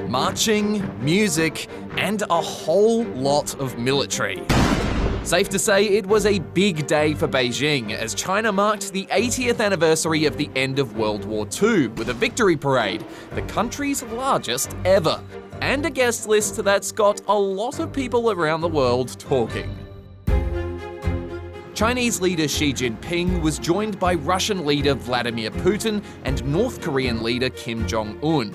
marching, music, and a whole lot of military. Safe to say it was a big day for Beijing as China marked the 80th anniversary of the end of World War II with a victory parade, the country's largest ever, and a guest list that's got a lot of people around the world talking. Chinese leader Xi Jinping was joined by Russian leader Vladimir Putin and North Korean leader Kim Jong-un.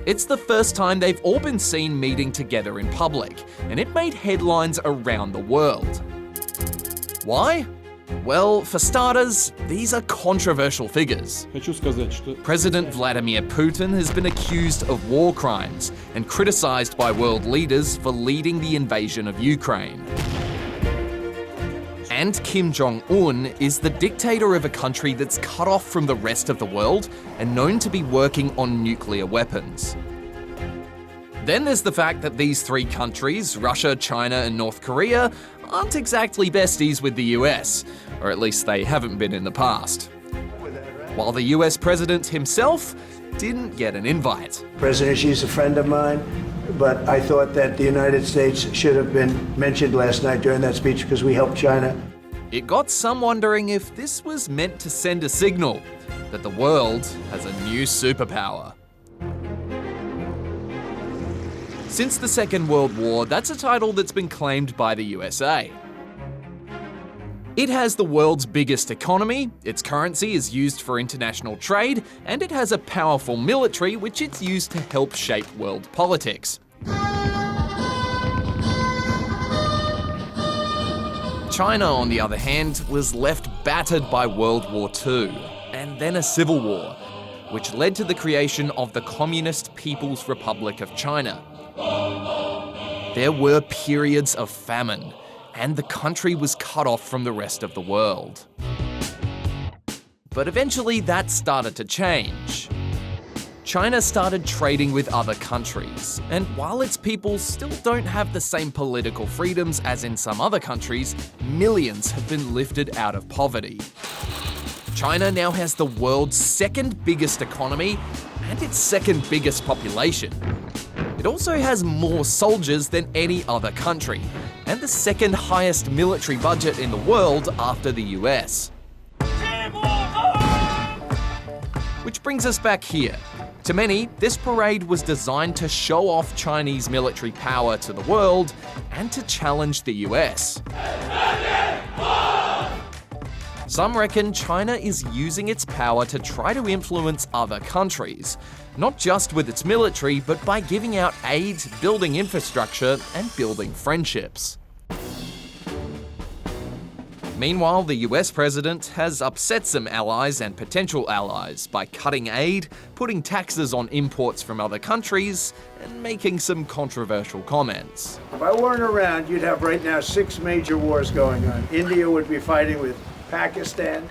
It's the first time they've all been seen meeting together in public, and it made headlines around the world. Why? Well, for starters, these are controversial figures. President Vladimir Putin has been accused of war crimes and criticized by world leaders for leading the invasion of Ukraine. And Kim Jong-un is the dictator of a country that's cut off from the rest of the world and known to be working on nuclear weapons. Then there's the fact that these three countries, Russia, China, and North Korea, aren't exactly besties with the US, or at least they haven't been in the past. While the US president himself didn't get an invite. President Xi's a friend of mine, but I thought that the United States should have been mentioned last night during that speech because we helped China. It got some wondering if this was meant to send a signal that the world has a new superpower. Since the Second World War, that's a title that's been claimed by the USA. It has the world's biggest economy, its currency is used for international trade, and it has a powerful military which it's used to help shape world politics. China, on the other hand, was left battered by World War II, and then a civil war, which led to the creation of the Communist People's Republic of China. There were periods of famine, and the country was cut off from the rest of the world. But eventually that started to change. China started trading with other countries, and while its people still don't have the same political freedoms as in some other countries, millions have been lifted out of poverty. China now has the world's second biggest economy and its second biggest population. It also has more soldiers than any other country, and the second highest military budget in the world after the US. Which brings us back here. To many, this parade was designed to show off Chinese military power to the world and to challenge the US. Some reckon China is using its power to try to influence other countries, not just with its military, but by giving out aid, building infrastructure, and building friendships. Meanwhile, the US president has upset some allies and potential allies by cutting aid, putting taxes on imports from other countries, and making some controversial comments. If I weren't around, you'd have right now 6 major wars going on. India would be fighting with Pakistan.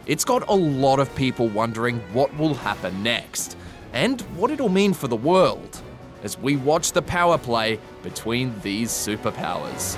It's got a lot of people wondering what will happen next, and what it'll mean for the world, as we watch the power play between these superpowers.